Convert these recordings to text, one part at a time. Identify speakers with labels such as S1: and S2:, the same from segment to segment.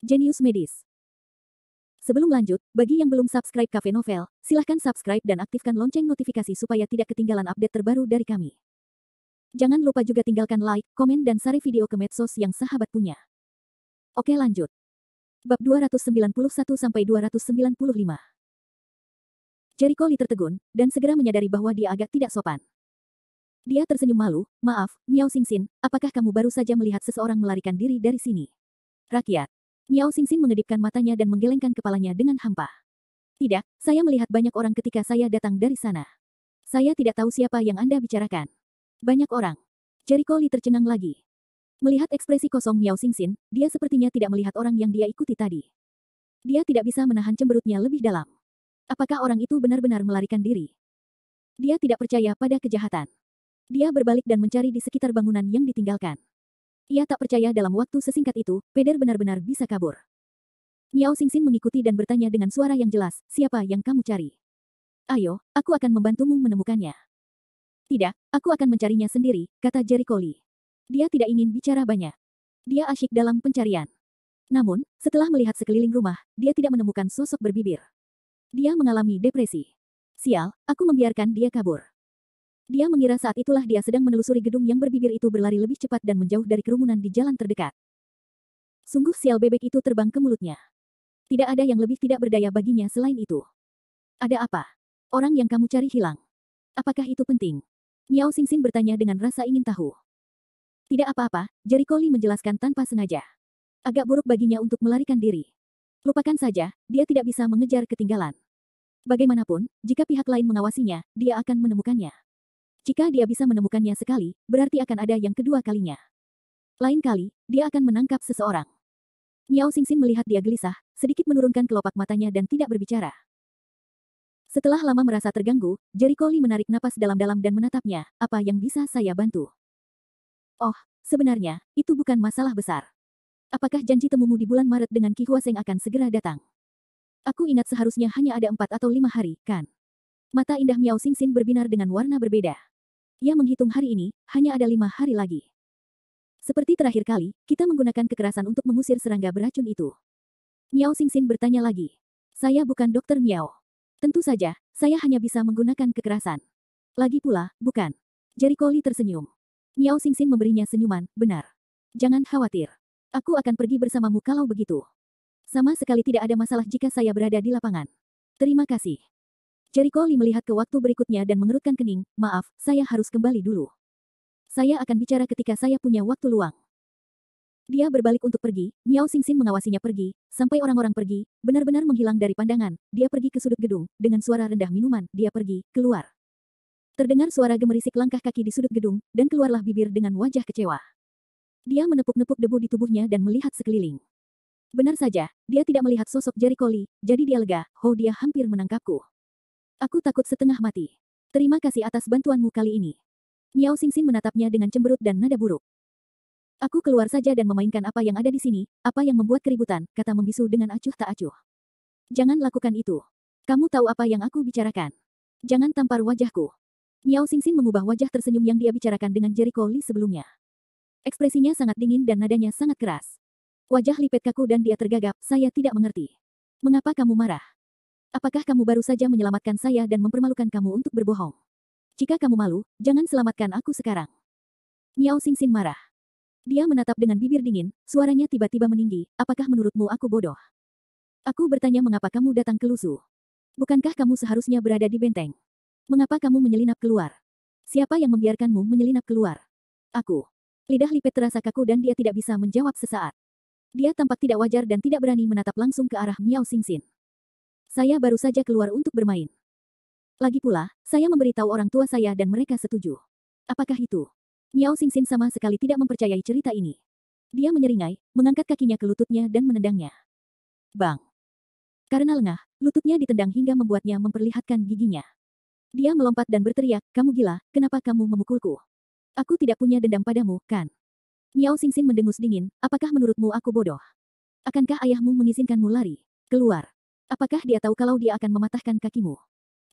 S1: Jenius Medis. Sebelum lanjut, bagi yang belum subscribe Cafe Novel, silahkan subscribe dan aktifkan lonceng notifikasi supaya tidak ketinggalan update terbaru dari kami. Jangan lupa juga tinggalkan like, komen dan share video ke medsos yang sahabat punya. Oke lanjut. Bab 291-295. Jericho Lee tertegun, dan segera menyadari bahwa dia agak tidak sopan. Dia tersenyum malu, maaf, Miao Xingxin, apakah kamu baru saja melihat seseorang melarikan diri dari sini? Rakyat. Miao Xingxin mengedipkan matanya dan menggelengkan kepalanya dengan hampa. Tidak, saya melihat banyak orang ketika saya datang dari sana. Saya tidak tahu siapa yang Anda bicarakan. Banyak orang. Jericho Lee tercengang lagi. Melihat ekspresi kosong Miao Xingxin, dia sepertinya tidak melihat orang yang dia ikuti tadi. Dia tidak bisa menahan cemberutnya lebih dalam. Apakah orang itu benar-benar melarikan diri? Dia tidak percaya pada kejahatan. Dia berbalik dan mencari di sekitar bangunan yang ditinggalkan. Ia tak percaya dalam waktu sesingkat itu, Peder benar-benar bisa kabur. Miao Xingxin mengikuti dan bertanya dengan suara yang jelas, siapa yang kamu cari? Ayo, aku akan membantumu menemukannya. Tidak, aku akan mencarinya sendiri, kata Jericho Lee. Dia tidak ingin bicara banyak. Dia asyik dalam pencarian. Namun, setelah melihat sekeliling rumah, dia tidak menemukan sosok berbibir. Dia mengalami depresi. Sial, aku membiarkan dia kabur. Dia mengira saat itulah dia sedang menelusuri gedung yang berbibir itu berlari lebih cepat dan menjauh dari kerumunan di jalan terdekat. Sungguh sial bebek itu terbang ke mulutnya. Tidak ada yang lebih tidak berdaya baginya selain itu. Ada apa? Orang yang kamu cari hilang. Apakah itu penting? Miao Xingxin bertanya dengan rasa ingin tahu. Tidak apa-apa, Jericho Lee menjelaskan tanpa sengaja. Agak buruk baginya untuk melarikan diri. Lupakan saja, dia tidak bisa mengejar ketinggalan. Bagaimanapun, jika pihak lain mengawasinya, dia akan menemukannya. Jika dia bisa menemukannya sekali, berarti akan ada yang kedua kalinya. Lain kali, dia akan menangkap seseorang. Miao Xingxin melihat dia gelisah, sedikit menurunkan kelopak matanya dan tidak berbicara. Setelah lama merasa terganggu, Jericho Lee menarik napas dalam-dalam dan menatapnya, apa yang bisa saya bantu? Oh, sebenarnya, itu bukan masalah besar. Apakah janji temumu di bulan Maret dengan Qi Huaseng akan segera datang? Aku ingat seharusnya hanya ada 4 atau 5 hari, kan? Mata indah Miao Xingxin berbinar dengan warna berbeda. Ia menghitung hari ini, hanya ada 5 hari lagi. Seperti terakhir kali, kita menggunakan kekerasan untuk mengusir serangga beracun itu. Miao Xingxin bertanya lagi. Saya bukan dokter Miao. Tentu saja, saya hanya bisa menggunakan kekerasan. Lagi pula, bukan. Jericho Lee tersenyum. Miao Xingxin memberinya senyuman, benar. Jangan khawatir. Aku akan pergi bersamamu kalau begitu. Sama sekali tidak ada masalah jika saya berada di lapangan. Terima kasih. Jericho Lee melihat ke waktu berikutnya dan mengerutkan kening, maaf, saya harus kembali dulu. Saya akan bicara ketika saya punya waktu luang. Dia berbalik untuk pergi, Miao Xingxin mengawasinya pergi, sampai orang-orang pergi, benar-benar menghilang dari pandangan, dia pergi ke sudut gedung, dengan suara rendah minuman, dia pergi, keluar. Terdengar suara gemerisik langkah kaki di sudut gedung, dan keluarlah bibir dengan wajah kecewa. Dia menepuk-nepuk debu di tubuhnya dan melihat sekeliling. Benar saja, dia tidak melihat sosok Jericho Lee, jadi dia lega, dia hampir menangkapku. Aku takut setengah mati. Terima kasih atas bantuanmu kali ini. Miao Xingxin menatapnya dengan cemberut dan nada buruk. Aku keluar saja dan memainkan apa yang ada di sini, apa yang membuat keributan, kata membisu dengan acuh tak acuh. Jangan lakukan itu. Kamu tahu apa yang aku bicarakan. Jangan tampar wajahku. Miao Xingxin mengubah wajah tersenyum yang dia bicarakan dengan Jericho Lee sebelumnya. Ekspresinya sangat dingin dan nadanya sangat keras. Wajah Lipet kaku dan dia tergagap, saya tidak mengerti. Mengapa kamu marah? Apakah kamu baru saja menyelamatkan saya dan mempermalukan kamu untuk berbohong? Jika kamu malu, jangan selamatkan aku sekarang. Miao Xingxin marah. Dia menatap dengan bibir dingin, suaranya tiba-tiba meninggi, apakah menurutmu aku bodoh? Aku bertanya mengapa kamu datang ke Lusu. Bukankah kamu seharusnya berada di benteng? Mengapa kamu menyelinap keluar? Siapa yang membiarkanmu menyelinap keluar? Aku. Lidah Lipet terasa kaku dan dia tidak bisa menjawab sesaat. Dia tampak tidak wajar dan tidak berani menatap langsung ke arah Miao Xingxin. Saya baru saja keluar untuk bermain. Lagi pula, saya memberitahu orang tua saya dan mereka setuju. Apakah itu? Miao Xingxin sama sekali tidak mempercayai cerita ini. Dia menyeringai, mengangkat kakinya ke lututnya dan menendangnya. Bang! Karena lengah, lututnya ditendang hingga membuatnya memperlihatkan giginya. Dia melompat dan berteriak, kamu gila, kenapa kamu memukulku? Aku tidak punya dendam padamu, kan? Miao Xingxin mendengus dingin, apakah menurutmu aku bodoh? Akankah ayahmu mengizinkanmu lari? Keluar. Apakah dia tahu kalau dia akan mematahkan kakimu?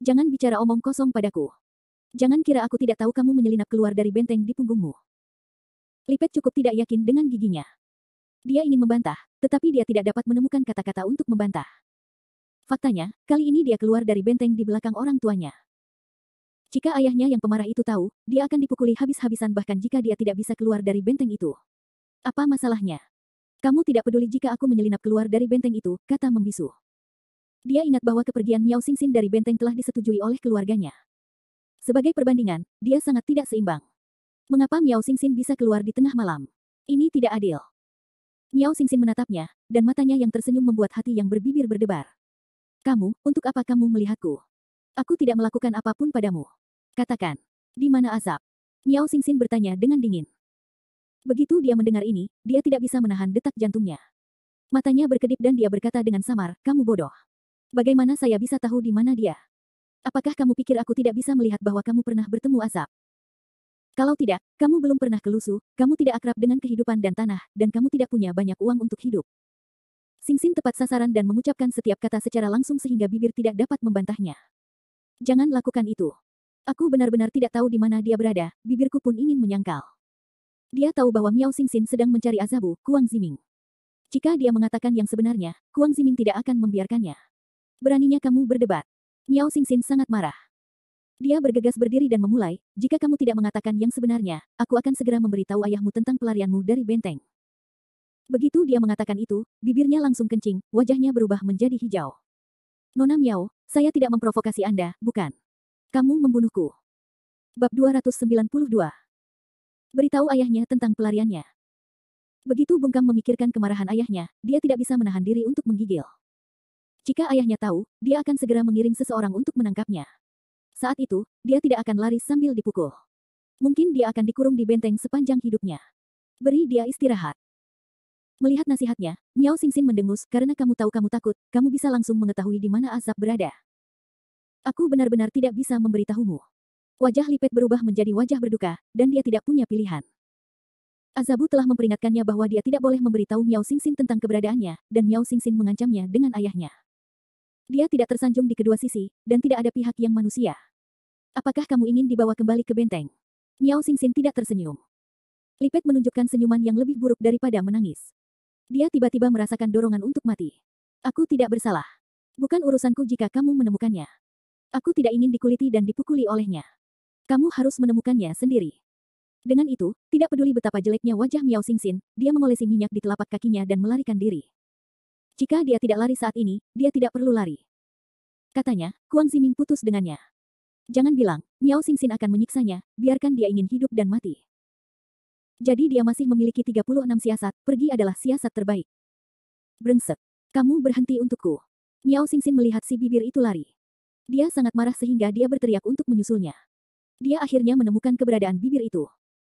S1: Jangan bicara omong kosong padaku. Jangan kira aku tidak tahu kamu menyelinap keluar dari benteng di punggungmu. Lipet cukup tidak yakin dengan giginya. Dia ingin membantah, tetapi dia tidak dapat menemukan kata-kata untuk membantah. Faktanya, kali ini dia keluar dari benteng di belakang orang tuanya. Jika ayahnya yang pemarah itu tahu, dia akan dipukuli habis-habisan bahkan jika dia tidak bisa keluar dari benteng itu. Apa masalahnya? Kamu tidak peduli jika aku menyelinap keluar dari benteng itu, kata membisu. Dia ingat bahwa kepergian Miao Xingxin dari benteng telah disetujui oleh keluarganya. Sebagai perbandingan, dia sangat tidak seimbang. Mengapa Miao Xingxin bisa keluar di tengah malam? Ini tidak adil. Miao Xingxin menatapnya, dan matanya yang tersenyum membuat hati yang berbibir berdebar. Kamu, untuk apa kamu melihatku? Aku tidak melakukan apapun padamu. Katakan, di mana Azab? Miao Xingxin bertanya dengan dingin. Begitu dia mendengar ini, dia tidak bisa menahan detak jantungnya. Matanya berkedip dan dia berkata dengan samar, kamu bodoh. Bagaimana saya bisa tahu di mana dia? Apakah kamu pikir aku tidak bisa melihat bahwa kamu pernah bertemu Azab? Kalau tidak, kamu belum pernah ke Lusu, kamu tidak akrab dengan kehidupan dan tanah, dan kamu tidak punya banyak uang untuk hidup. Xingxin tepat sasaran dan mengucapkan setiap kata secara langsung sehingga bibir tidak dapat membantahnya. Jangan lakukan itu. Aku benar-benar tidak tahu di mana dia berada, bibirku pun ingin menyangkal. Dia tahu bahwa Miao Xingxin sedang mencari Azabu, Kuang Ziming. Jika dia mengatakan yang sebenarnya, Kuang Ziming tidak akan membiarkannya. Beraninya kamu berdebat. Miao Xingxin sangat marah. Dia bergegas berdiri dan memulai, jika kamu tidak mengatakan yang sebenarnya, aku akan segera memberitahu ayahmu tentang pelarianmu dari benteng. Begitu dia mengatakan itu, bibirnya langsung kencing, wajahnya berubah menjadi hijau. Nona Miao, saya tidak memprovokasi Anda, bukan? Kamu membunuhku. Bab 292. Beritahu ayahnya tentang pelariannya. Begitu Bungkam memikirkan kemarahan ayahnya, dia tidak bisa menahan diri untuk menggigil. Jika ayahnya tahu, dia akan segera mengirim seseorang untuk menangkapnya. Saat itu, dia tidak akan lari sambil dipukul. Mungkin dia akan dikurung di benteng sepanjang hidupnya. Beri dia istirahat. Melihat nasihatnya, Miao Xingxin mendengus, karena kamu tahu kamu takut, kamu bisa langsung mengetahui di mana Azab berada. Aku benar-benar tidak bisa memberitahumu. Wajah Lipet berubah menjadi wajah berduka, dan dia tidak punya pilihan. Azabu telah memperingatkannya bahwa dia tidak boleh memberitahu Miao Xingxin tentang keberadaannya, dan Miao Xingxin mengancamnya dengan ayahnya. Dia tidak tersanjung di kedua sisi, dan tidak ada pihak yang manusia. Apakah kamu ingin dibawa kembali ke benteng? Miao Xingxin tidak tersenyum. Lipet menunjukkan senyuman yang lebih buruk daripada menangis. Dia tiba-tiba merasakan dorongan untuk mati. Aku tidak bersalah. Bukan urusanku jika kamu menemukannya. Aku tidak ingin dikuliti dan dipukuli olehnya. Kamu harus menemukannya sendiri. Dengan itu, tidak peduli betapa jeleknya wajah Miao Xingxin, dia mengolesi minyak di telapak kakinya dan melarikan diri. Jika dia tidak lari saat ini, dia tidak perlu lari. Katanya, Kuang Ziming putus dengannya. Jangan bilang, Miao Xingxin akan menyiksanya, biarkan dia ingin hidup dan mati. Jadi dia masih memiliki 36 siasat, pergi adalah siasat terbaik. Brengsek. Kamu berhenti untukku. Miao Xingxin melihat si bibir itu lari. Dia sangat marah sehingga dia berteriak untuk menyusulnya. Dia akhirnya menemukan keberadaan bibir itu.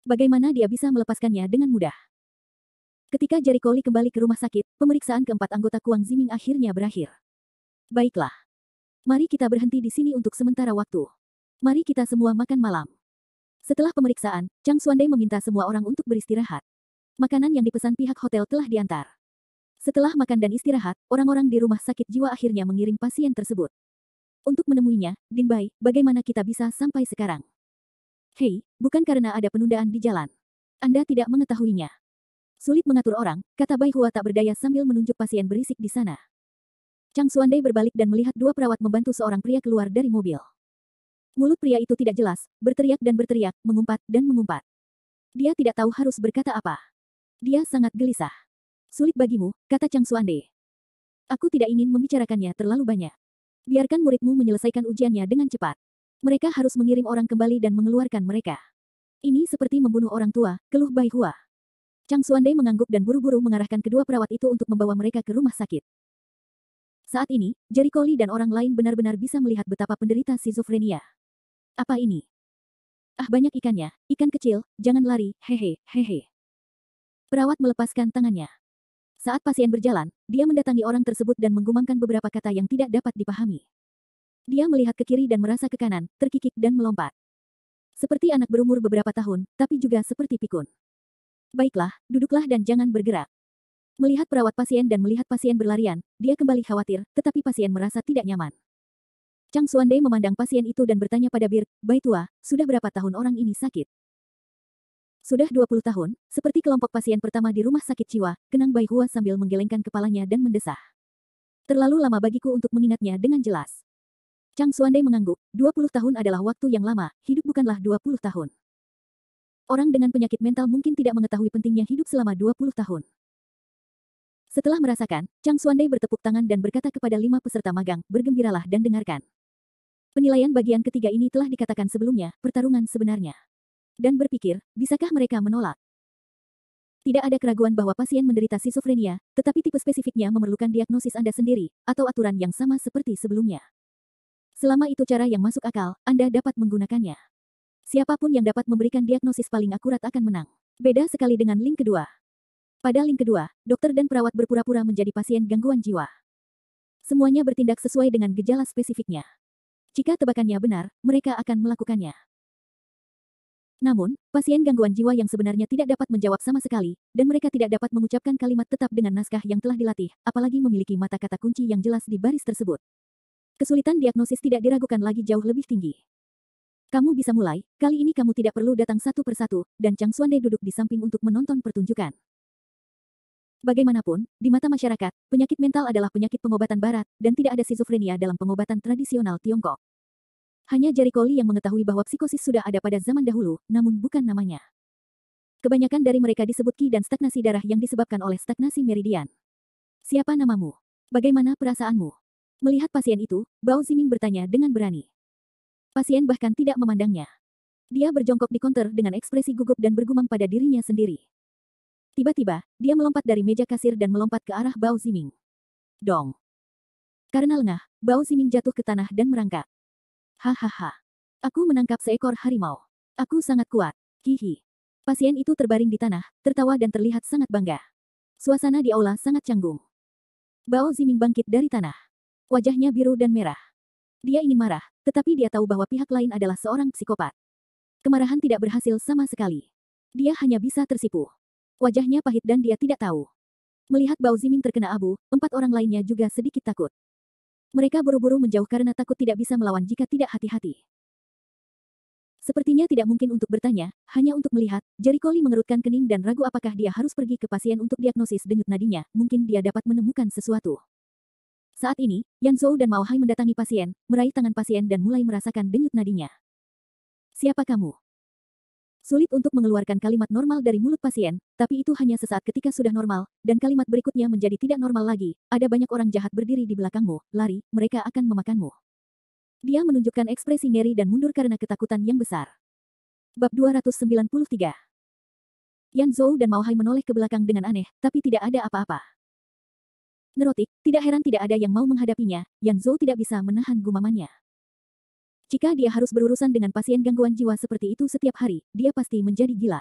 S1: Bagaimana dia bisa melepaskannya dengan mudah? Ketika Jericho Lee kembali ke rumah sakit, pemeriksaan keempat anggota Kuang Ziming akhirnya berakhir. Baiklah. Mari kita berhenti di sini untuk sementara waktu. Mari kita semua makan malam. Setelah pemeriksaan, Chang Xuandai meminta semua orang untuk beristirahat. Makanan yang dipesan pihak hotel telah diantar. Setelah makan dan istirahat, orang-orang di rumah sakit jiwa akhirnya mengirim pasien tersebut. Untuk menemuinya, Din Bai, bagaimana kita bisa sampai sekarang? Hei, bukan karena ada penundaan di jalan. Anda tidak mengetahuinya. Sulit mengatur orang, kata Bai Hua tak berdaya sambil menunjuk pasien berisik di sana. Chang Xuandai berbalik dan melihat dua perawat membantu seorang pria keluar dari mobil. Mulut pria itu tidak jelas, berteriak dan berteriak, mengumpat dan mengumpat. Dia tidak tahu harus berkata apa. Dia sangat gelisah. Sulit bagimu, kata Chang Xuandai. Aku tidak ingin membicarakannya terlalu banyak. Biarkan muridmu menyelesaikan ujiannya dengan cepat. Mereka harus mengirim orang kembali dan mengeluarkan mereka. Ini seperti membunuh orang tua, keluh Bai Hua. Chang Xuandai mengangguk dan buru-buru mengarahkan kedua perawat itu untuk membawa mereka ke rumah sakit. Saat ini, Jericho Lee dan orang lain benar-benar bisa melihat betapa penderita skizofrenia. Apa ini? Ah, banyak ikannya, ikan kecil, jangan lari, hehe, hehe. Perawat melepaskan tangannya. Saat pasien berjalan, dia mendatangi orang tersebut dan menggumamkan beberapa kata yang tidak dapat dipahami. Dia melihat ke kiri dan merasa ke kanan, terkikik dan melompat. Seperti anak berumur beberapa tahun, tapi juga seperti pikun. Baiklah, duduklah dan jangan bergerak. Melihat perawat pasien dan melihat pasien berlarian, dia kembali khawatir, tetapi pasien merasa tidak nyaman. Chang Xuandai memandang pasien itu dan bertanya pada Bir, Bai tua, sudah berapa tahun orang ini sakit? Sudah 20 tahun, seperti kelompok pasien pertama di rumah sakit jiwa, kenang Bai Hua sambil menggelengkan kepalanya dan mendesah. Terlalu lama bagiku untuk mengingatnya dengan jelas. Chang Xuande mengangguk, 20 tahun adalah waktu yang lama, hidup bukanlah 20 tahun. Orang dengan penyakit mental mungkin tidak mengetahui pentingnya hidup selama 20 tahun. Setelah merasakan, Chang Xuande bertepuk tangan dan berkata kepada 5 peserta magang, bergembiralah dan dengarkan. Penilaian bagian ketiga ini telah dikatakan sebelumnya, pertarungan sebenarnya. Dan berpikir, bisakah mereka menolak? Tidak ada keraguan bahwa pasien menderita skizofrenia, tetapi tipe spesifiknya memerlukan diagnosis Anda sendiri, atau aturan yang sama seperti sebelumnya. Selama itu cara yang masuk akal, Anda dapat menggunakannya. Siapapun yang dapat memberikan diagnosis paling akurat akan menang. Beda sekali dengan link kedua. Pada link kedua, dokter dan perawat berpura-pura menjadi pasien gangguan jiwa. Semuanya bertindak sesuai dengan gejala spesifiknya. Jika tebakannya benar, mereka akan melakukannya. Namun, pasien gangguan jiwa yang sebenarnya tidak dapat menjawab sama sekali, dan mereka tidak dapat mengucapkan kalimat tetap dengan naskah yang telah dilatih, apalagi memiliki mata kata kunci yang jelas di baris tersebut. Kesulitan diagnosis tidak diragukan lagi jauh lebih tinggi. Kamu bisa mulai, kali ini kamu tidak perlu datang satu persatu, dan Chang Xuande duduk di samping untuk menonton pertunjukan. Bagaimanapun, di mata masyarakat, penyakit mental adalah penyakit pengobatan barat, dan tidak ada skizofrenia dalam pengobatan tradisional Tiongkok. Hanya Jericho Lee yang mengetahui bahwa psikosis sudah ada pada zaman dahulu, namun bukan namanya. Kebanyakan dari mereka disebut Qi dan stagnasi darah yang disebabkan oleh stagnasi meridian. Siapa namamu? Bagaimana perasaanmu? Melihat pasien itu, Bao Ziming bertanya dengan berani. Pasien bahkan tidak memandangnya. Dia berjongkok di counter dengan ekspresi gugup dan bergumam pada dirinya sendiri. Tiba-tiba, dia melompat dari meja kasir dan melompat ke arah Bao Ziming. Dong. Karena lengah, Bao Ziming jatuh ke tanah dan merangkak. Hahaha. Aku menangkap seekor harimau. Aku sangat kuat. Hihi. Pasien itu terbaring di tanah, tertawa dan terlihat sangat bangga. Suasana di aula sangat canggung. Bao Ziming bangkit dari tanah. Wajahnya biru dan merah. Dia ingin marah, tetapi dia tahu bahwa pihak lain adalah seorang psikopat. Kemarahan tidak berhasil sama sekali. Dia hanya bisa tersipu. Wajahnya pahit dan dia tidak tahu. Melihat Bao Ziming terkena abu, 4 orang lainnya juga sedikit takut. Mereka buru-buru menjauh karena takut tidak bisa melawan jika tidak hati-hati. Sepertinya tidak mungkin untuk bertanya, hanya untuk melihat, Jericho Lee mengerutkan kening dan ragu apakah dia harus pergi ke pasien untuk diagnosis denyut nadinya, mungkin dia dapat menemukan sesuatu. Saat ini, Yan Zhou dan Mao Hai mendatangi pasien, meraih tangan pasien dan mulai merasakan denyut nadinya. Siapa kamu? Sulit untuk mengeluarkan kalimat normal dari mulut pasien, tapi itu hanya sesaat ketika sudah normal, dan kalimat berikutnya menjadi tidak normal lagi. Ada banyak orang jahat berdiri di belakangmu, lari, mereka akan memakanmu. Dia menunjukkan ekspresi ngeri dan mundur karena ketakutan yang besar. Bab 293. Yan Zhou dan Mao Hai menoleh ke belakang dengan aneh, tapi tidak ada apa-apa. Nerotik, tidak heran tidak ada yang mau menghadapinya, Yan Zhou tidak bisa menahan gumamannya. Jika dia harus berurusan dengan pasien gangguan jiwa seperti itu setiap hari, dia pasti menjadi gila.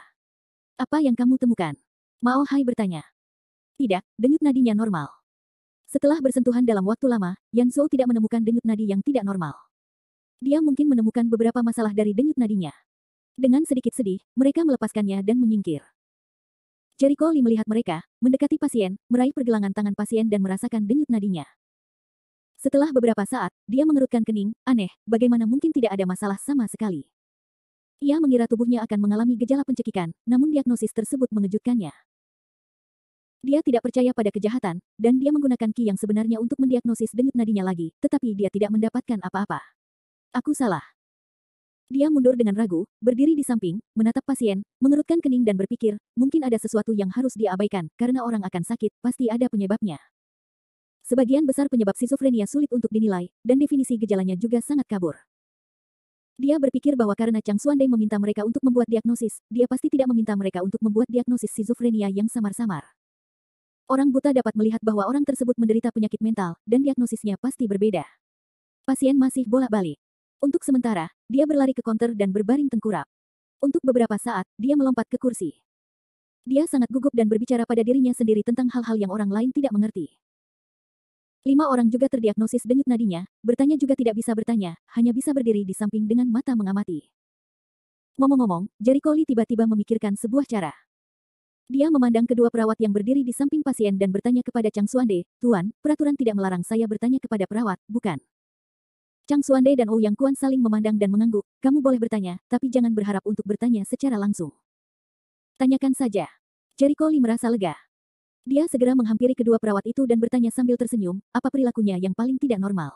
S1: Apa yang kamu temukan? Mao Hai bertanya. Tidak, denyut nadinya normal. Setelah bersentuhan dalam waktu lama, Yan Zhou tidak menemukan denyut nadi yang tidak normal. Dia mungkin menemukan beberapa masalah dari denyut nadinya. Dengan sedikit sedih, mereka melepaskannya dan menyingkir. Jericho Lee melihat mereka, mendekati pasien, meraih pergelangan tangan pasien dan merasakan denyut nadinya. Setelah beberapa saat, dia mengerutkan kening, aneh, bagaimana mungkin tidak ada masalah sama sekali. Ia mengira tubuhnya akan mengalami gejala pencekikan, namun diagnosis tersebut mengejutkannya. Dia tidak percaya pada kejahatan, dan dia menggunakan Qi yang sebenarnya untuk mendiagnosis denyut nadinya lagi, tetapi dia tidak mendapatkan apa-apa. Aku salah. Dia mundur dengan ragu, berdiri di samping, menatap pasien, mengerutkan kening dan berpikir, mungkin ada sesuatu yang harus diabaikan, karena orang akan sakit, pasti ada penyebabnya. Sebagian besar penyebab skizofrenia sulit untuk dinilai, dan definisi gejalanya juga sangat kabur. Dia berpikir bahwa karena Chang Xuande meminta mereka untuk membuat diagnosis, dia pasti tidak meminta mereka untuk membuat diagnosis skizofrenia yang samar-samar. Orang buta dapat melihat bahwa orang tersebut menderita penyakit mental, dan diagnosisnya pasti berbeda. Pasien masih bolak-balik. Untuk sementara, dia berlari ke counter dan berbaring tengkurap. Untuk beberapa saat, dia melompat ke kursi. Dia sangat gugup dan berbicara pada dirinya sendiri tentang hal-hal yang orang lain tidak mengerti. 5 orang juga terdiagnosis denyut nadinya, bertanya juga tidak bisa bertanya, hanya bisa berdiri di samping dengan mata mengamati. Ngomong-ngomong, Jericho Lee tiba-tiba memikirkan sebuah cara. Dia memandang kedua perawat yang berdiri di samping pasien dan bertanya kepada Chang Xuande, Tuan, peraturan tidak melarang saya bertanya kepada perawat, bukan? Chang Xuande dan Ouyang Kuan saling memandang dan mengangguk, kamu boleh bertanya, tapi jangan berharap untuk bertanya secara langsung. Tanyakan saja. Jericho Lee merasa lega. Dia segera menghampiri kedua perawat itu dan bertanya sambil tersenyum, apa perilakunya yang paling tidak normal.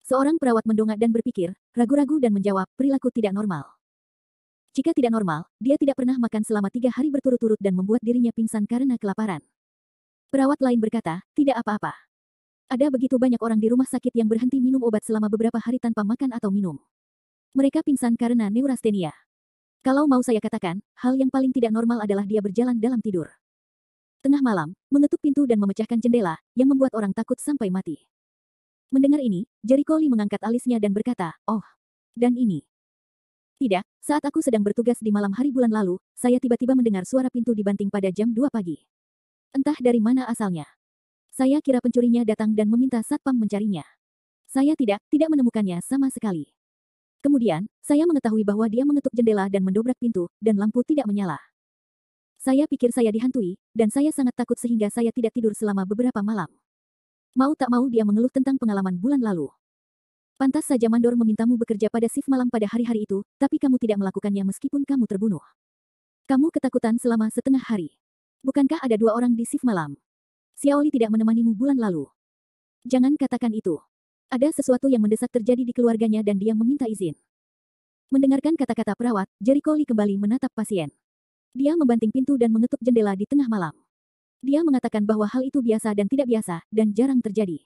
S1: Seorang perawat mendongak dan berpikir, ragu-ragu dan menjawab, perilaku tidak normal. Jika tidak normal, dia tidak pernah makan selama 3 hari berturut-turut dan membuat dirinya pingsan karena kelaparan. Perawat lain berkata, tidak apa-apa. Ada begitu banyak orang di rumah sakit yang berhenti minum obat selama beberapa hari tanpa makan atau minum. Mereka pingsan karena neurastenia. Kalau mau saya katakan, hal yang paling tidak normal adalah dia berjalan dalam tidur. Tengah malam, mengetuk pintu dan memecahkan jendela, yang membuat orang takut sampai mati. Mendengar ini, Jericho Lee mengangkat alisnya dan berkata, oh, dan ini. Tidak, saat aku sedang bertugas di malam hari bulan lalu, saya tiba-tiba mendengar suara pintu dibanting pada jam 2 pagi. Entah dari mana asalnya. Saya kira pencurinya datang dan meminta satpam mencarinya. Saya tidak menemukannya sama sekali. Kemudian, saya mengetahui bahwa dia mengetuk jendela dan mendobrak pintu, dan lampu tidak menyala. Saya pikir saya dihantui, dan saya sangat takut sehingga saya tidak tidur selama beberapa malam. Mau tak mau dia mengeluh tentang pengalaman bulan lalu. Pantas saja mandor memintamu bekerja pada shift malam pada hari-hari itu, tapi kamu tidak melakukannya meskipun kamu terbunuh. Kamu ketakutan selama setengah hari. Bukankah ada 2 orang di shift malam? Xiaoli tidak menemanimu bulan lalu. Jangan katakan itu. Ada sesuatu yang mendesak terjadi di keluarganya dan dia meminta izin. Mendengarkan kata-kata perawat, Jericho Lee kembali menatap pasien. Dia membanting pintu dan mengetuk jendela di tengah malam. Dia mengatakan bahwa hal itu biasa dan tidak biasa, dan jarang terjadi.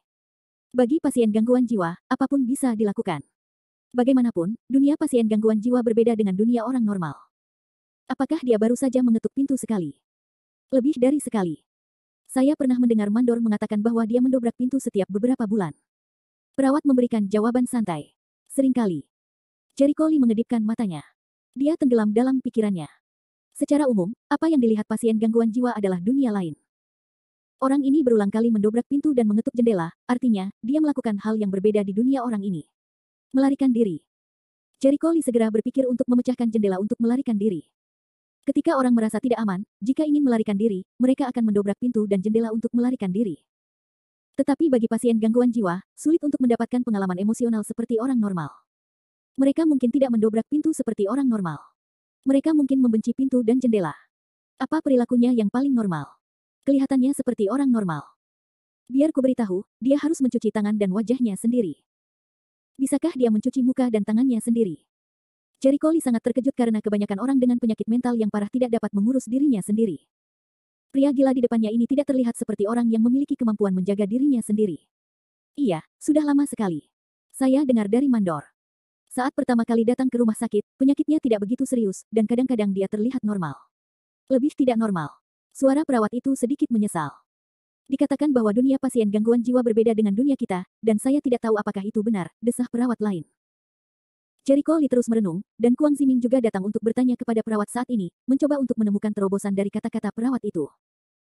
S1: Bagi pasien gangguan jiwa, apapun bisa dilakukan. Bagaimanapun, dunia pasien gangguan jiwa berbeda dengan dunia orang normal. Apakah dia baru saja mengetuk pintu sekali? Lebih dari sekali. Saya pernah mendengar mandor mengatakan bahwa dia mendobrak pintu setiap beberapa bulan. Perawat memberikan jawaban santai. Seringkali. Jericho Lee mengedipkan matanya. Dia tenggelam dalam pikirannya. Secara umum, apa yang dilihat pasien gangguan jiwa adalah dunia lain. Orang ini berulang kali mendobrak pintu dan mengetuk jendela, artinya, dia melakukan hal yang berbeda di dunia orang ini. Melarikan diri. Jericho Lee segera berpikir untuk memecahkan jendela untuk melarikan diri. Ketika orang merasa tidak aman, jika ingin melarikan diri, mereka akan mendobrak pintu dan jendela untuk melarikan diri. Tetapi bagi pasien gangguan jiwa, sulit untuk mendapatkan pengalaman emosional seperti orang normal. Mereka mungkin tidak mendobrak pintu seperti orang normal. Mereka mungkin membenci pintu dan jendela. Apa perilakunya yang paling normal? Kelihatannya seperti orang normal. Biar ku beritahu, dia harus mencuci tangan dan wajahnya sendiri. Bisakah dia mencuci muka dan tangannya sendiri? Jericho Lee sangat terkejut karena kebanyakan orang dengan penyakit mental yang parah tidak dapat mengurus dirinya sendiri. Pria gila di depannya ini tidak terlihat seperti orang yang memiliki kemampuan menjaga dirinya sendiri. Iya, sudah lama sekali. Saya dengar dari mandor. Saat pertama kali datang ke rumah sakit, penyakitnya tidak begitu serius, dan kadang-kadang dia terlihat normal. Lebih tidak normal. Suara perawat itu sedikit menyesal. Dikatakan bahwa dunia pasien gangguan jiwa berbeda dengan dunia kita, dan saya tidak tahu apakah itu benar, desah perawat lain. Jericho Lee terus merenung, dan Kuang Ziming juga datang untuk bertanya kepada perawat saat ini, mencoba untuk menemukan terobosan dari kata-kata perawat itu.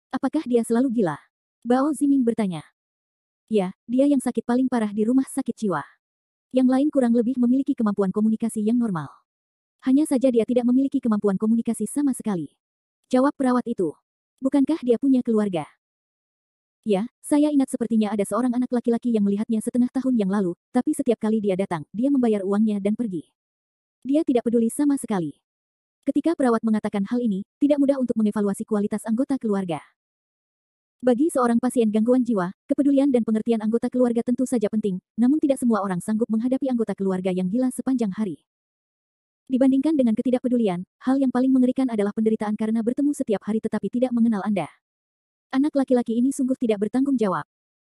S1: Apakah dia selalu gila? Bao Ziming bertanya. Ya, dia yang sakit paling parah di rumah sakit jiwa. Yang lain kurang lebih memiliki kemampuan komunikasi yang normal. Hanya saja dia tidak memiliki kemampuan komunikasi sama sekali. Jawab perawat itu. Bukankah dia punya keluarga? Ya, saya ingat sepertinya ada seorang anak laki-laki yang melihatnya setengah tahun yang lalu, tapi setiap kali dia datang, dia membayar uangnya dan pergi. Dia tidak peduli sama sekali. Ketika perawat mengatakan hal ini, tidak mudah untuk mengevaluasi kualitas anggota keluarga. Bagi seorang pasien gangguan jiwa, kepedulian dan pengertian anggota keluarga tentu saja penting, namun tidak semua orang sanggup menghadapi anggota keluarga yang gila sepanjang hari. Dibandingkan dengan ketidakpedulian, hal yang paling mengerikan adalah penderitaan karena bertemu setiap hari tetapi tidak mengenal Anda. Anak laki-laki ini sungguh tidak bertanggung jawab.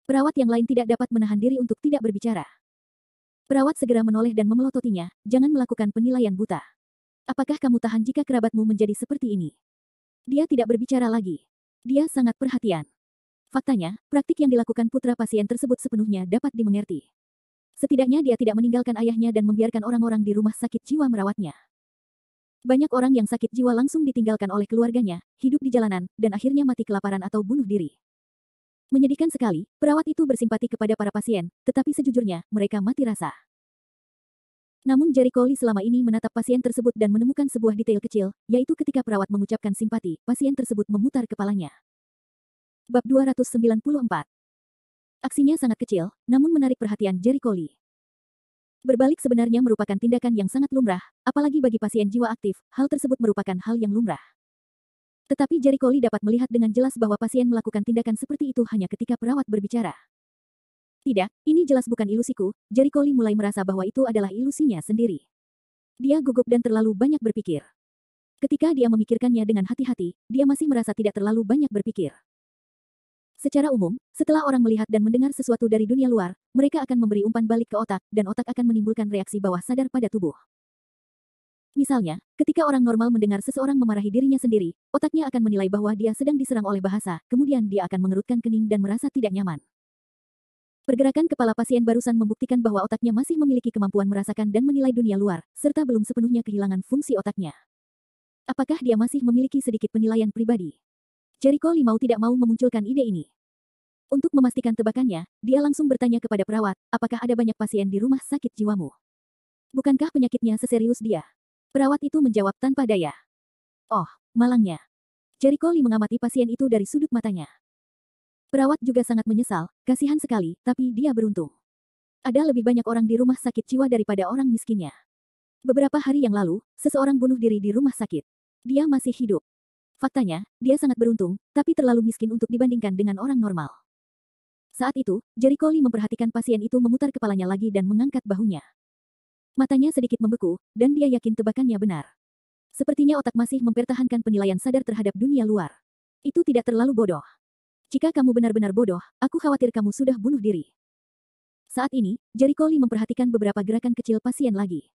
S1: Perawat yang lain tidak dapat menahan diri untuk tidak berbicara. Perawat segera menoleh dan memelototinya, jangan melakukan penilaian buta. Apakah kamu tahan jika kerabatmu menjadi seperti ini? Dia tidak berbicara lagi. Dia sangat perhatian. Faktanya, praktik yang dilakukan putra pasien tersebut sepenuhnya dapat dimengerti. Setidaknya dia tidak meninggalkan ayahnya dan membiarkan orang-orang di rumah sakit jiwa merawatnya. Banyak orang yang sakit jiwa langsung ditinggalkan oleh keluarganya, hidup di jalanan, dan akhirnya mati kelaparan atau bunuh diri. Menyedihkan sekali, perawat itu bersimpati kepada para pasien, tetapi sejujurnya, mereka mati rasa. Namun Jericho Lee selama ini menatap pasien tersebut dan menemukan sebuah detail kecil, yaitu ketika perawat mengucapkan simpati, pasien tersebut memutar kepalanya. Bab 294. Aksinya sangat kecil, namun menarik perhatian Jericho Lee. Berbalik sebenarnya merupakan tindakan yang sangat lumrah, apalagi bagi pasien jiwa aktif, hal tersebut merupakan hal yang lumrah. Tetapi jari Koli dapat melihat dengan jelas bahwa pasien melakukan tindakan seperti itu hanya ketika perawat berbicara. Tidak, ini jelas bukan ilusiku, jari Koli mulai merasa bahwa itu adalah ilusinya sendiri. Dia gugup dan terlalu banyak berpikir. Ketika dia memikirkannya dengan hati-hati, dia masih merasa tidak terlalu banyak berpikir. Secara umum, setelah orang melihat dan mendengar sesuatu dari dunia luar, mereka akan memberi umpan balik ke otak, dan otak akan menimbulkan reaksi bawah sadar pada tubuh. Misalnya, ketika orang normal mendengar seseorang memarahi dirinya sendiri, otaknya akan menilai bahwa dia sedang diserang oleh bahasa, kemudian dia akan mengerutkan kening dan merasa tidak nyaman. Pergerakan kepala pasien barusan membuktikan bahwa otaknya masih memiliki kemampuan merasakan dan menilai dunia luar, serta belum sepenuhnya kehilangan fungsi otaknya. Apakah dia masih memiliki sedikit penilaian pribadi? Jari Koli mau tidak mau memunculkan ide ini. Untuk memastikan tebakannya, dia langsung bertanya kepada perawat, apakah ada banyak pasien di rumah sakit jiwamu? Bukankah penyakitnya seserius dia? Perawat itu menjawab tanpa daya. Oh, malangnya. Jari Koli mengamati pasien itu dari sudut matanya. Perawat juga sangat menyesal, kasihan sekali, tapi dia beruntung. Ada lebih banyak orang di rumah sakit jiwa daripada orang miskinnya. Beberapa hari yang lalu, seseorang bunuh diri di rumah sakit. Dia masih hidup. Faktanya, dia sangat beruntung, tapi terlalu miskin untuk dibandingkan dengan orang normal. Saat itu, jari Koli memperhatikan pasien itu memutar kepalanya lagi dan mengangkat bahunya. Matanya sedikit membeku, dan dia yakin tebakannya benar. Sepertinya otak masih mempertahankan penilaian sadar terhadap dunia luar. Itu tidak terlalu bodoh. Jika kamu benar-benar bodoh, aku khawatir kamu sudah bunuh diri. Saat ini, jari Koli memperhatikan beberapa gerakan kecil pasien lagi.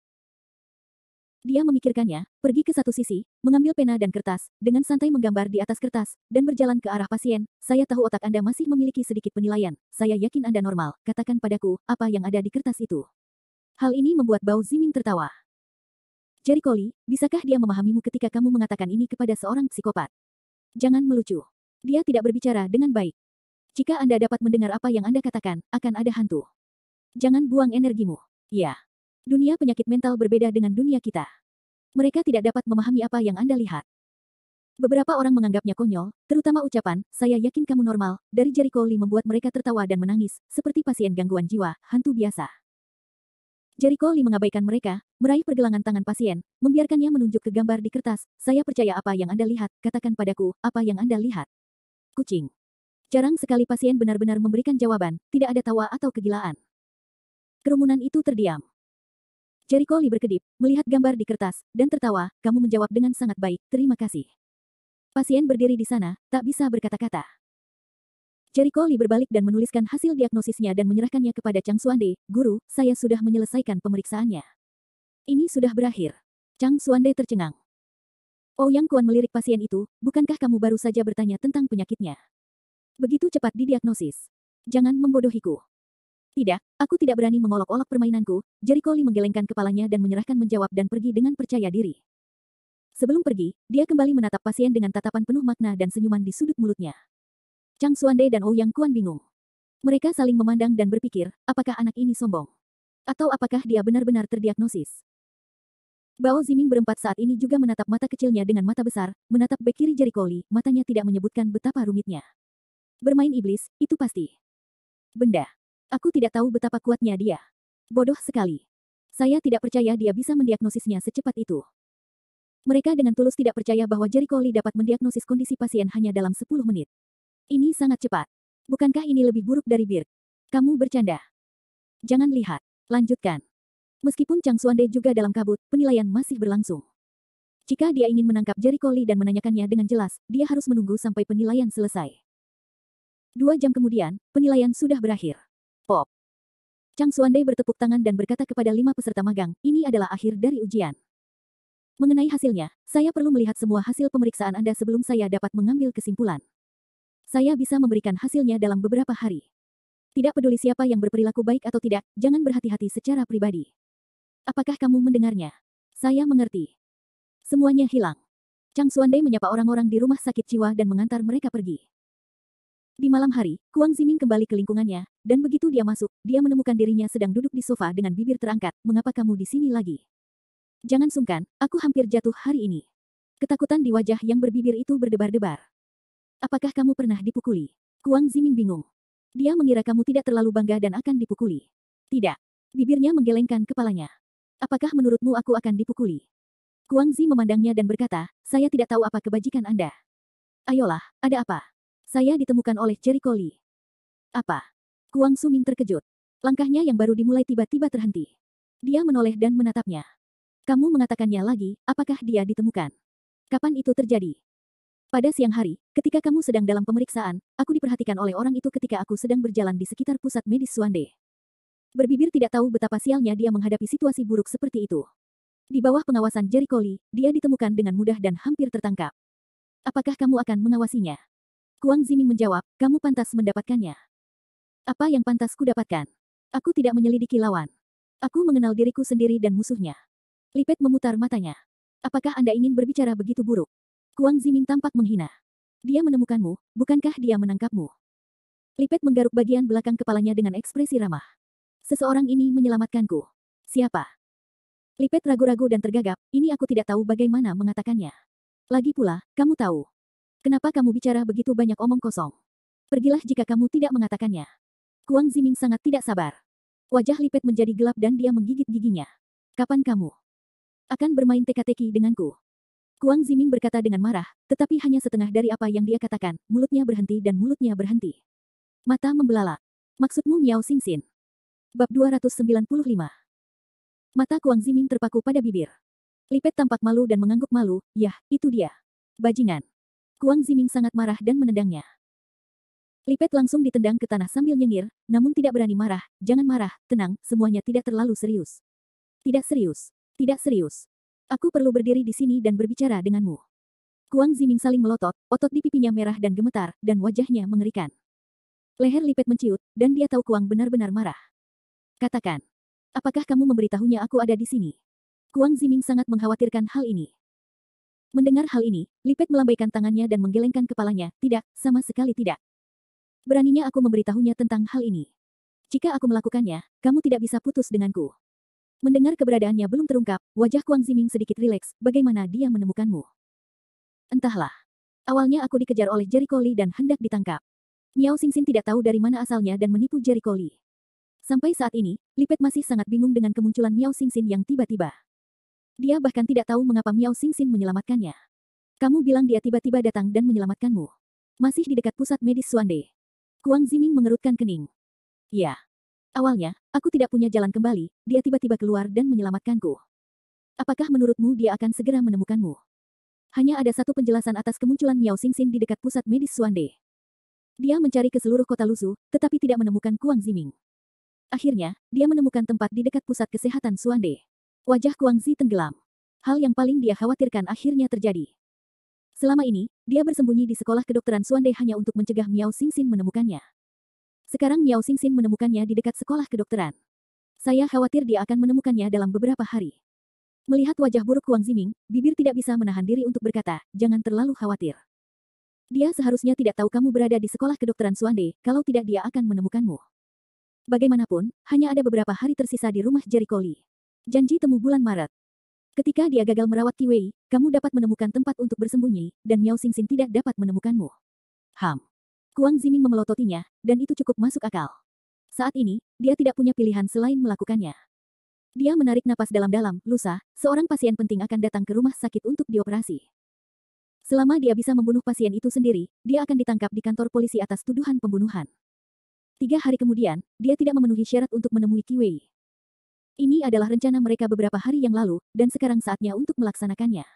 S1: Dia memikirkannya, pergi ke satu sisi, mengambil pena dan kertas, dengan santai menggambar di atas kertas, dan berjalan ke arah pasien. Saya tahu otak Anda masih memiliki sedikit penilaian. Saya yakin Anda normal. Katakan padaku, apa yang ada di kertas itu. Hal ini membuat Bao Ziming tertawa. Jari Koli, bisakah dia memahamimu ketika kamu mengatakan ini kepada seorang psikopat? Jangan melucu. Dia tidak berbicara dengan baik. Jika Anda dapat mendengar apa yang Anda katakan, akan ada hantu. Jangan buang energimu. Ya. Dunia penyakit mental berbeda dengan dunia kita. Mereka tidak dapat memahami apa yang Anda lihat. Beberapa orang menganggapnya konyol, terutama ucapan, saya yakin kamu normal, dari jari Koli membuat mereka tertawa dan menangis, seperti pasien gangguan jiwa, hantu biasa. Jari Koli mengabaikan mereka, meraih pergelangan tangan pasien, membiarkannya menunjuk ke gambar di kertas, saya percaya apa yang Anda lihat, katakan padaku, apa yang Anda lihat. Kucing. Jarang sekali pasien benar-benar memberikan jawaban, tidak ada tawa atau kegilaan. Kerumunan itu terdiam. Jari Koli berkedip, melihat gambar di kertas, dan tertawa, kamu menjawab dengan sangat baik, terima kasih. Pasien berdiri di sana, tak bisa berkata-kata. Jari Koli berbalik dan menuliskan hasil diagnosisnya dan menyerahkannya kepada Chang Xuande, guru, saya sudah menyelesaikan pemeriksaannya. Ini sudah berakhir. Chang Xuande tercengang. Ouyang Kuan melirik pasien itu, bukankah kamu baru saja bertanya tentang penyakitnya? Begitu cepat didiagnosis. Jangan membodohiku. Tidak, aku tidak berani mengolok-olok permainanku, jari Koli menggelengkan kepalanya dan menyerahkan menjawab dan pergi dengan percaya diri. Sebelum pergi, dia kembali menatap pasien dengan tatapan penuh makna dan senyuman di sudut mulutnya. Chang Xuande dan Ouyang Kuan bingung. Mereka saling memandang dan berpikir, apakah anak ini sombong? Atau apakah dia benar-benar terdiagnosis? Bao Ziming berempat saat ini juga menatap mata kecilnya dengan mata besar, menatap bek kiri jari Koli, matanya tidak menyebutkan betapa rumitnya. Bermain iblis, itu pasti. Benda. Aku tidak tahu betapa kuatnya dia. Bodoh sekali. Saya tidak percaya dia bisa mendiagnosisnya secepat itu. Mereka dengan tulus tidak percaya bahwa jari Koli dapat mendiagnosis kondisi pasien hanya dalam 10 menit. Ini sangat cepat. Bukankah ini lebih buruk dari Birk? Kamu bercanda. Jangan lihat. Lanjutkan. Meskipun Chang Xuande juga dalam kabut, penilaian masih berlangsung. Jika dia ingin menangkap jari Koli dan menanyakannya dengan jelas, dia harus menunggu sampai penilaian selesai. 2 jam kemudian, penilaian sudah berakhir. Pop. Chang Xuande bertepuk tangan dan berkata kepada 5 peserta magang, ini adalah akhir dari ujian. Mengenai hasilnya, saya perlu melihat semua hasil pemeriksaan Anda sebelum saya dapat mengambil kesimpulan. Saya bisa memberikan hasilnya dalam beberapa hari. Tidak peduli siapa yang berperilaku baik atau tidak, jangan berhati-hati secara pribadi. Apakah kamu mendengarnya? Saya mengerti. Semuanya hilang. Chang Xuande menyapa orang-orang di rumah sakit jiwa dan mengantar mereka pergi. Di malam hari, Kuang Ziming kembali ke lingkungannya, dan begitu dia masuk, dia menemukan dirinya sedang duduk di sofa dengan bibir terangkat, mengapa kamu di sini lagi? Jangan sungkan, aku hampir jatuh hari ini. Ketakutan di wajah yang berbibir itu berdebar-debar. Apakah kamu pernah dipukuli? Kuang Ziming bingung. Dia mengira kamu tidak terlalu bangga dan akan dipukuli. Tidak. Bibirnya menggelengkan kepalanya. Apakah menurutmu aku akan dipukuli? Kuang Zi memandangnya dan berkata, saya tidak tahu apa kebajikan Anda. Ayolah, ada apa? Saya ditemukan oleh Jericho Lee. Apa? Kuang Suming terkejut. Langkahnya yang baru dimulai tiba-tiba terhenti. Dia menoleh dan menatapnya. Kamu mengatakannya lagi, apakah dia ditemukan? Kapan itu terjadi? Pada siang hari, ketika kamu sedang dalam pemeriksaan, aku diperhatikan oleh orang itu ketika aku sedang berjalan di sekitar pusat medis Suande. Berbibir tidak tahu betapa sialnya dia menghadapi situasi buruk seperti itu. Di bawah pengawasan Jericho Lee, dia ditemukan dengan mudah dan hampir tertangkap. Apakah kamu akan mengawasinya? Kuang Ziming menjawab, kamu pantas mendapatkannya. Apa yang pantas kudapatkan? Aku tidak menyelidiki lawan. Aku mengenal diriku sendiri dan musuhnya. Lipet memutar matanya. Apakah Anda ingin berbicara begitu buruk? Kuang Ziming tampak menghina. Dia menemukanmu, bukankah dia menangkapmu? Lipet menggaruk bagian belakang kepalanya dengan ekspresi ramah. Seseorang ini menyelamatkanku. Siapa? Lipet ragu-ragu dan tergagap, ini aku tidak tahu bagaimana mengatakannya. Lagi pula, kamu tahu. Kenapa kamu bicara begitu banyak omong kosong? Pergilah jika kamu tidak mengatakannya. Kuang Ziming sangat tidak sabar. Wajah Lipet menjadi gelap dan dia menggigit giginya. Kapan kamu akan bermain teka-teki denganku? Kuang Ziming berkata dengan marah, tetapi hanya setengah dari apa yang dia katakan, mulutnya berhenti dan mulutnya berhenti. Mata membelalak. Maksudmu Miao Xingxin? Bab 295. Mata Kuang Ziming terpaku pada bibir. Lipet tampak malu dan mengangguk malu, yah, itu dia. Bajingan. Kuang Ziming sangat marah dan menendangnya. Lipet langsung ditendang ke tanah sambil nyengir, namun tidak berani marah, jangan marah, tenang, semuanya tidak terlalu serius. Tidak serius. Tidak serius. Aku perlu berdiri di sini dan berbicara denganmu. Kuang Ziming saling melotot, otot di pipinya merah dan gemetar, dan wajahnya mengerikan. Leher Lipet menciut, dan dia tahu Kuang benar-benar marah. Katakan. Apakah kamu memberitahunya aku ada di sini? Kuang Ziming sangat mengkhawatirkan hal ini. Mendengar hal ini, Lipet melambaikan tangannya dan menggelengkan kepalanya, tidak, sama sekali tidak. Beraninya aku memberitahunya tentang hal ini. Jika aku melakukannya, kamu tidak bisa putus denganku. Mendengar keberadaannya belum terungkap, wajah Kuang Ziming sedikit rileks, bagaimana dia menemukanmu? Entahlah. Awalnya aku dikejar oleh Jericho Lee dan hendak ditangkap. Miao Xingxin tidak tahu dari mana asalnya dan menipu Jericho Lee. Sampai saat ini, Lipet masih sangat bingung dengan kemunculan Miao Xingxin yang tiba-tiba. Dia bahkan tidak tahu mengapa Miao Xingxin menyelamatkannya. Kamu bilang dia tiba-tiba datang dan menyelamatkanmu. Masih di dekat pusat medis Suande. Kuang Ziming mengerutkan kening. Ya. Awalnya, aku tidak punya jalan kembali, dia tiba-tiba keluar dan menyelamatkanku. Apakah menurutmu dia akan segera menemukanmu? Hanya ada satu penjelasan atas kemunculan Miao Xingxin di dekat pusat medis Suande. Dia mencari ke seluruh kota Lusu, tetapi tidak menemukan Kuang Ziming. Akhirnya, dia menemukan tempat di dekat pusat kesehatan Suande. Wajah Kuang Zi tenggelam. Hal yang paling dia khawatirkan akhirnya terjadi. Selama ini, dia bersembunyi di sekolah kedokteran Suande hanya untuk mencegah Miao Xingxin menemukannya. Sekarang Miao Xingxin menemukannya di dekat sekolah kedokteran. Saya khawatir dia akan menemukannya dalam beberapa hari. Melihat wajah buruk Kuang Ziming, bibir tidak bisa menahan diri untuk berkata, jangan terlalu khawatir. Dia seharusnya tidak tahu kamu berada di sekolah kedokteran Suande, kalau tidak dia akan menemukanmu. Bagaimanapun, hanya ada beberapa hari tersisa di rumah Jericho Lee. Janji temu bulan Maret. Ketika dia gagal merawat Qi Wei, kamu dapat menemukan tempat untuk bersembunyi, dan Miao Xingxin tidak dapat menemukanmu. Kuang Ziming memelototinya, dan itu cukup masuk akal. Saat ini, dia tidak punya pilihan selain melakukannya. Dia menarik napas dalam-dalam, lusa, seorang pasien penting akan datang ke rumah sakit untuk dioperasi. Selama dia bisa membunuh pasien itu sendiri, dia akan ditangkap di kantor polisi atas tuduhan pembunuhan. 3 hari kemudian, dia tidak memenuhi syarat untuk menemui Qi Wei. Ini adalah rencana mereka beberapa hari yang lalu, dan sekarang saatnya untuk melaksanakannya.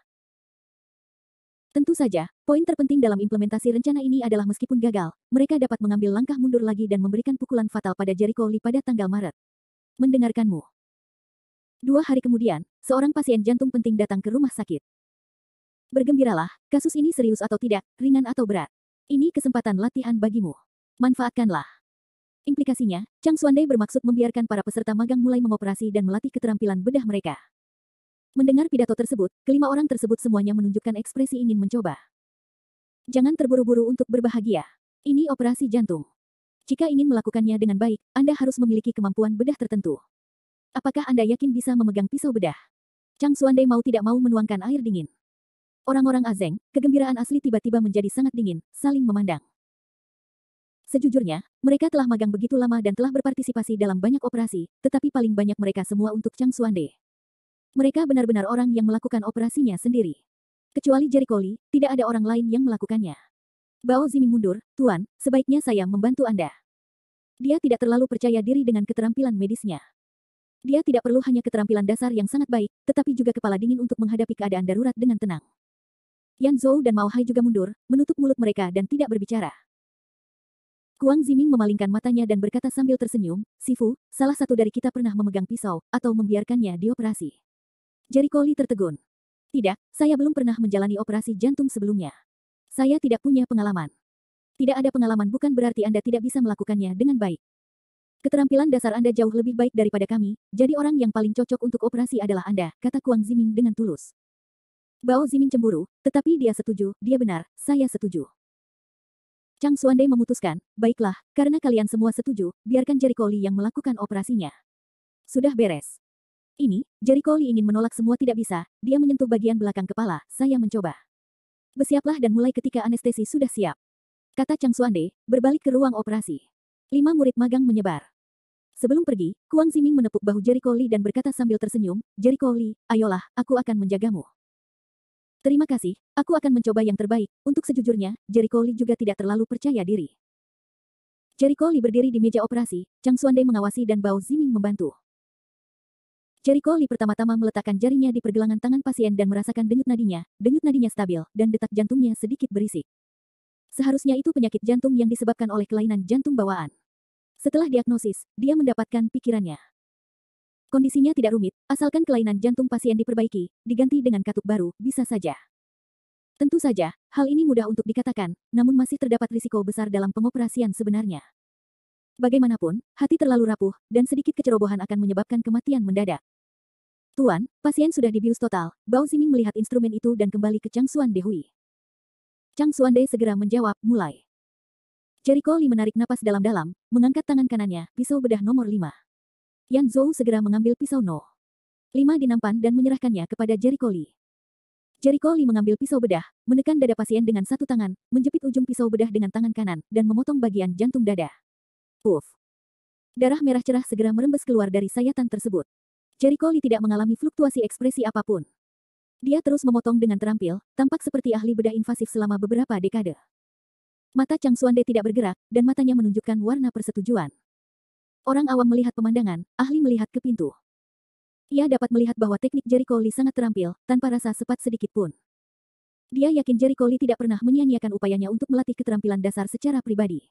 S1: Tentu saja, poin terpenting dalam implementasi rencana ini adalah meskipun gagal, mereka dapat mengambil langkah mundur lagi dan memberikan pukulan fatal pada Jericho Lee pada tanggal Maret. Mendengarkanmu. 2 hari kemudian, seorang pasien jantung penting datang ke rumah sakit. Bergembiralah, kasus ini serius atau tidak, ringan atau berat. Ini kesempatan latihan bagimu. Manfaatkanlah. Implikasinya, Chang Xuande bermaksud membiarkan para peserta magang mulai mengoperasi dan melatih keterampilan bedah mereka. Mendengar pidato tersebut, kelima orang tersebut semuanya menunjukkan ekspresi ingin mencoba. Jangan terburu-buru untuk berbahagia. Ini operasi jantung. Jika ingin melakukannya dengan baik, Anda harus memiliki kemampuan bedah tertentu. Apakah Anda yakin bisa memegang pisau bedah? Chang Xuande mau tidak mau menuangkan air dingin. Orang-orang Azeng, kegembiraan asli tiba-tiba menjadi sangat dingin, saling memandang. Sejujurnya, mereka telah magang begitu lama dan telah berpartisipasi dalam banyak operasi, tetapi paling banyak mereka semua untuk Chang Xuande. Mereka benar-benar orang yang melakukan operasinya sendiri. Kecuali Jericho Lee, tidak ada orang lain yang melakukannya. Bao Ziming mundur, Tuan, sebaiknya saya membantu Anda. Dia tidak terlalu percaya diri dengan keterampilan medisnya. Dia tidak perlu hanya keterampilan dasar yang sangat baik, tetapi juga kepala dingin untuk menghadapi keadaan darurat dengan tenang. Yan Zhou dan Mao Hai juga mundur, menutup mulut mereka dan tidak berbicara. Kuang Ziming memalingkan matanya dan berkata sambil tersenyum, Sifu, salah satu dari kita pernah memegang pisau, atau membiarkannya dioperasi. Jericho Lee tertegun. Tidak, saya belum pernah menjalani operasi jantung sebelumnya. Saya tidak punya pengalaman. Tidak ada pengalaman bukan berarti Anda tidak bisa melakukannya dengan baik. Keterampilan dasar Anda jauh lebih baik daripada kami, jadi orang yang paling cocok untuk operasi adalah Anda, kata Kuang Ziming dengan tulus. Bao Ziming cemburu, tetapi dia setuju, dia benar, saya setuju. Chang Xuande memutuskan, baiklah, karena kalian semua setuju, biarkan Jericho Lee yang melakukan operasinya. Sudah beres. Ini, Jericho Lee ingin menolak semua tidak bisa, dia menyentuh bagian belakang kepala, saya mencoba. Bersiaplah dan mulai ketika anestesi sudah siap. Kata Chang Xuande, berbalik ke ruang operasi. 5 murid magang menyebar. Sebelum pergi, Kuang Ziming menepuk bahu Jericho Lee dan berkata sambil tersenyum, Jericho Lee, ayolah, aku akan menjagamu. Terima kasih, aku akan mencoba yang terbaik. Untuk sejujurnya, Jericho Lee juga tidak terlalu percaya diri. Jericho Lee berdiri di meja operasi, Chang Xuande mengawasi dan Bao Ziming membantu. Jericho Lee pertama-tama meletakkan jarinya di pergelangan tangan pasien dan merasakan denyut nadinya stabil, dan detak jantungnya sedikit berisik. Seharusnya itu penyakit jantung yang disebabkan oleh kelainan jantung bawaan. Setelah diagnosis, dia mendapatkan pikirannya. Kondisinya tidak rumit, asalkan kelainan jantung pasien diperbaiki, diganti dengan katup baru, bisa saja. Tentu saja, hal ini mudah untuk dikatakan, namun masih terdapat risiko besar dalam pengoperasian sebenarnya. Bagaimanapun, hati terlalu rapuh, dan sedikit kecerobohan akan menyebabkan kematian mendadak. Tuan, pasien sudah dibius total. Bao Ziming melihat instrumen itu dan kembali ke Chang Xuande Hui. Chang Xuande segera menjawab, mulai. Jericho Lee menarik napas dalam-dalam, mengangkat tangan kanannya, pisau bedah nomor 5. Yan Zhou segera mengambil pisau No. 5 dinampan dan menyerahkannya kepada Jericho Lee. Jericho Lee mengambil pisau bedah, menekan dada pasien dengan satu tangan, menjepit ujung pisau bedah dengan tangan kanan, dan memotong bagian jantung dada. Puff. Darah merah cerah segera merembes keluar dari sayatan tersebut. Jericho Lee tidak mengalami fluktuasi ekspresi apapun. Dia terus memotong dengan terampil, tampak seperti ahli bedah invasif selama beberapa dekade. Mata Chang Xuande tidak bergerak, dan matanya menunjukkan warna persetujuan. Orang awam melihat pemandangan, ahli melihat ke pintu. Ia dapat melihat bahwa teknik Jericho Lee sangat terampil, tanpa rasa sepat sedikit pun. Dia yakin Jericho Lee tidak pernah menyia-nyiakan upayanya untuk melatih keterampilan dasar secara pribadi.